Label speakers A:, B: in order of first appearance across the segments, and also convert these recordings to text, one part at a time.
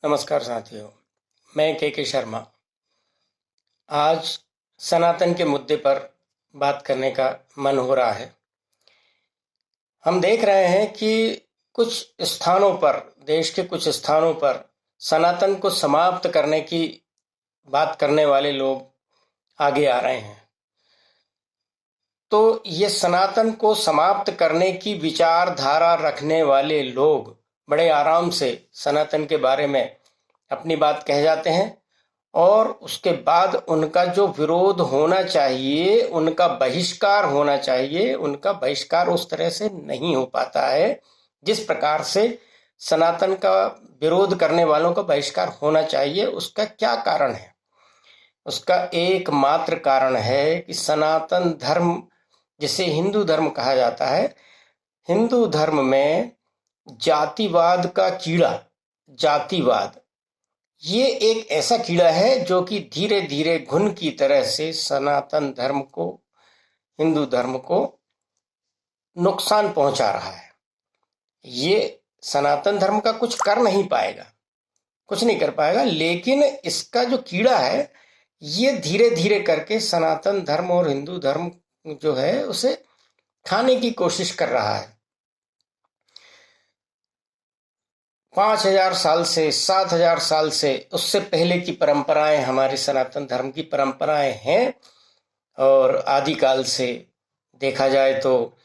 A: नमस्कार साथियों, मैं के शर्मा। आज सनातन के मुद्दे पर बात करने का मन हो रहा है। हम देख रहे हैं कि कुछ स्थानों पर, देश के कुछ स्थानों पर सनातन को समाप्त करने की बात करने वाले लोग आगे आ रहे हैं। तो ये सनातन को समाप्त करने की विचारधारा रखने वाले लोग बड़े आराम से सनातन के बारे में अपनी बात कह जाते हैं और उसके बाद उनका जो विरोध होना चाहिए, उनका बहिष्कार होना चाहिए, उनका बहिष्कार उस तरह से नहीं हो पाता है जिस प्रकार से सनातन का विरोध करने वालों का बहिष्कार होना चाहिए। उसका क्या कारण है? उसका एकमात्र कारण है कि सनातन धर्म, जिसे हिंदू धर्म कहा जाता है, हिंदू धर्म में जातिवाद का कीड़ा, जातिवाद, ये एक ऐसा कीड़ा है जो कि धीरे धीरे घुन की तरह से सनातन धर्म को, हिंदू धर्म को नुकसान पहुंचा रहा है। ये सनातन धर्म का कुछ कर नहीं पाएगा, कुछ नहीं कर पाएगा, लेकिन इसका जो कीड़ा है ये धीरे धीरे करके सनातन धर्म और हिंदू धर्म जो है उसे खाने की कोशिश कर रहा है। 5000 साल से, 7000 साल से, उससे पहले की परंपराएं हमारी सनातन धर्म की परंपराएं हैं। और आदिकाल से देखा जाए तो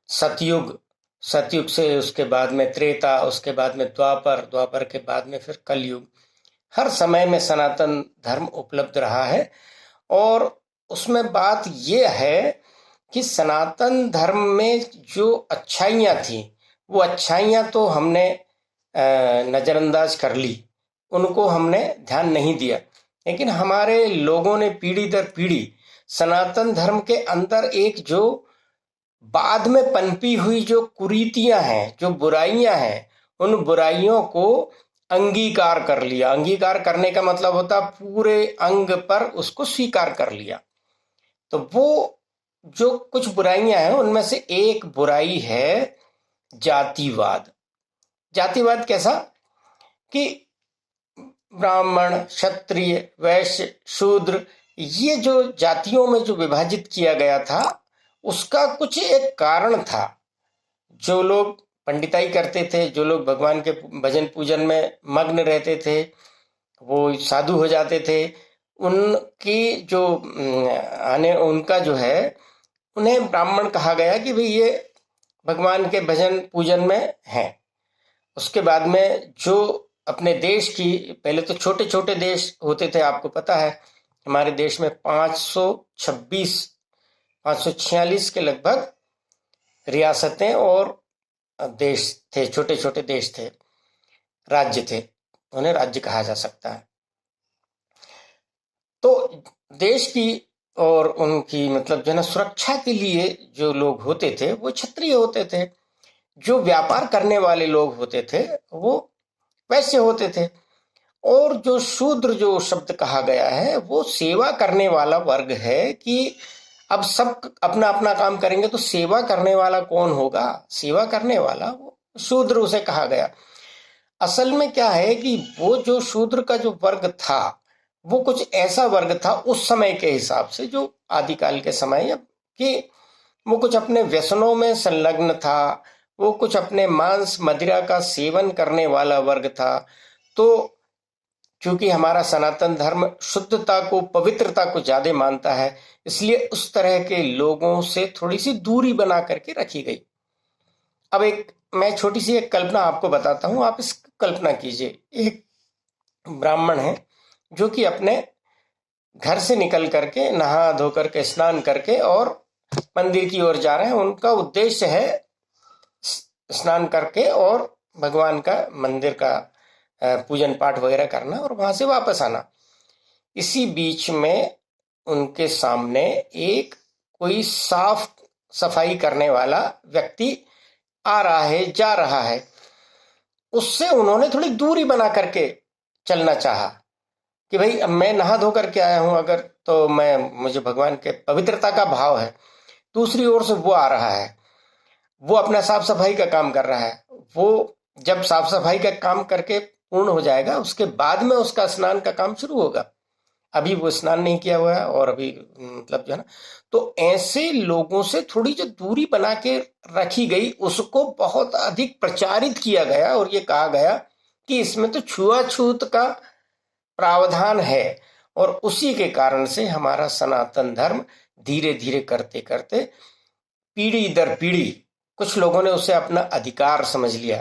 A: सतयुग, सतयुग से उसके बाद में त्रेता, उसके बाद में द्वापर, द्वापर के बाद में फिर कलयुग, हर समय में सनातन धर्म उपलब्ध रहा है। और उसमें बात यह है कि सनातन धर्म में जो अच्छाइयाँ थी वो अच्छाइयाँ तो हमने नज़रअंदाज कर ली, उनको हमने ध्यान नहीं दिया। लेकिन हमारे लोगों ने पीढ़ी दर पीढ़ी सनातन धर्म के अंदर एक जो बाद में पनपी हुई जो कुरीतियां हैं, जो बुराइयां हैं, उन बुराइयों को अंगीकार कर लिया। अंगीकार करने का मतलब होता पूरे अंग पर उसको स्वीकार कर लिया। तो वो जो कुछ बुराइयां हैं उनमें से एक बुराई है जातिवाद। जातिवाद कैसा कि ब्राह्मण, क्षत्रिय, वैश्य, शूद्र, ये जो जातियों में जो विभाजित किया गया था उसका कुछ एक कारण था। जो लोग पंडिताई करते थे, जो लोग भगवान के भजन पूजन में मग्न रहते थे, वो साधु हो जाते थे, उनकी जो आने उनका जो है, उन्हें ब्राह्मण कहा गया कि भाई ये भगवान के भजन पूजन में हैं। उसके बाद में जो अपने देश की, पहले तो छोटे छोटे देश होते थे, आपको पता है हमारे देश में 546 के लगभग रियासतें और देश थे, छोटे छोटे देश थे, राज्य थे, उन्हें राज्य कहा जा सकता है। तो देश की और उनकी मतलब जो है सुरक्षा के लिए जो लोग होते थे वो क्षत्रिय होते थे, जो व्यापार करने वाले लोग होते थे वो वैश्य होते थे, और जो शूद्र जो शब्द कहा गया है वो सेवा करने वाला वर्ग है। कि अब सब अपना अपना काम करेंगे तो सेवा करने वाला कौन होगा? सेवा करने वाला वो शूद्र, उसे कहा गया। असल में क्या है कि वो जो शूद्र का जो वर्ग था वो कुछ ऐसा वर्ग था उस समय के हिसाब से, जो आदिकाल के समय, कि वो कुछ अपने व्यसनों में संलग्न था, वो कुछ अपने मांस मदिरा का सेवन करने वाला वर्ग था। तो क्योंकि हमारा सनातन धर्म शुद्धता को, पवित्रता को ज्यादा मानता है, इसलिए उस तरह के लोगों से थोड़ी सी दूरी बना करके रखी गई। अब मैं छोटी सी एक कल्पना आपको बताता हूं, आप इस कल्पना कीजिए। एक ब्राह्मण है जो कि अपने घर से निकल करके, नहा धो करके, स्नान करके और मंदिर की ओर जा रहे हैं। उनका उद्देश्य है स्नान करके और भगवान का, मंदिर का पूजन पाठ वगैरह करना और वहां से वापस आना। इसी बीच में उनके सामने एक कोई साफ सफाई करने वाला व्यक्ति आ रहा है, जा रहा है। उससे उन्होंने थोड़ी दूरी बना करके चलना चाहा कि भाई अब मैं नहा धो करके आया हूं, अगर तो मुझे भगवान के पवित्रता का भाव है। दूसरी ओर से वो आ रहा है, वो अपना साफ सफाई का काम कर रहा है। वो जब साफ सफाई का काम करके पूर्ण हो जाएगा उसके बाद में उसका स्नान का काम शुरू होगा। अभी वो स्नान नहीं किया हुआ है और अभी मतलब जो है ना, तो ऐसे लोगों से थोड़ी जो दूरी बना के रखी गई उसको बहुत अधिक प्रचारित किया गया और ये कहा गया कि इसमें तो छुआछूत का प्रावधान है। और उसी के कारण से हमारा सनातन धर्म धीरे धीरे करते करते पीढ़ी दर पीढ़ी कुछ लोगों ने उसे अपना अधिकार समझ लिया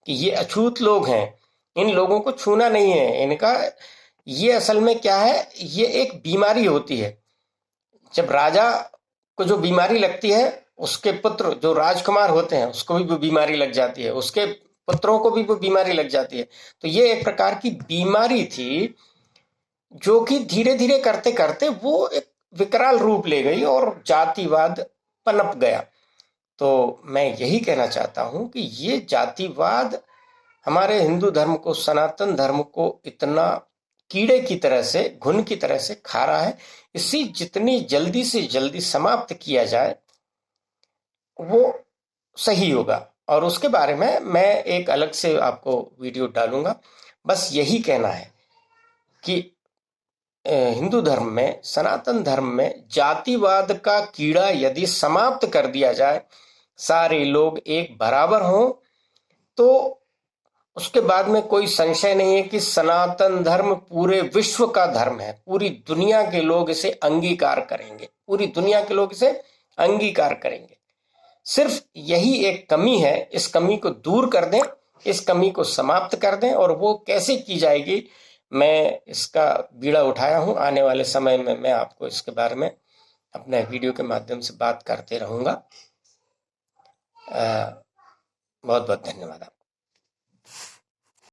A: कि ये अछूत लोग हैं, इन लोगों को छूना नहीं है, इनका ये असल में क्या है, ये एक बीमारी होती है। जब राजा को जो बीमारी लगती है उसके पुत्र जो राजकुमार होते हैं उसको भी वो बीमारी लग जाती है, उसके पुत्रों को भी वो बीमारी लग जाती है। तो ये एक प्रकार की बीमारी थी जो कि धीरे धीरे करते करते वो एक विकराल रूप ले गई और जातिवाद पनप गया। तो मैं यही कहना चाहता हूं कि ये जातिवाद हमारे हिंदू धर्म को, सनातन धर्म को इतना कीड़े की तरह से, घुन की तरह से खा रहा है। इसी जितनी जल्दी से जल्दी समाप्त किया जाए वो सही होगा। और उसके बारे में मैं एक अलग से आपको वीडियो डालूंगा। बस यही कहना है कि हिंदू धर्म में, सनातन धर्म में जातिवाद का कीड़ा यदि समाप्त कर दिया जाए, सारे लोग एक बराबर हों, तो उसके बाद में कोई संशय नहीं है कि सनातन धर्म पूरे विश्व का धर्म है। पूरी दुनिया के लोग इसे अंगीकार करेंगे, पूरी दुनिया के लोग इसे अंगीकार करेंगे। सिर्फ यही एक कमी है, इस कमी को दूर कर दें, इस कमी को समाप्त कर दें। और वो कैसे की जाएगी, मैं इसका बीड़ा उठाया हूं। आने वाले समय में मैं आपको इसके बारे में अपने वीडियो के माध्यम से बात करते रहूंगा। बहुत बहुत धन्यवाद।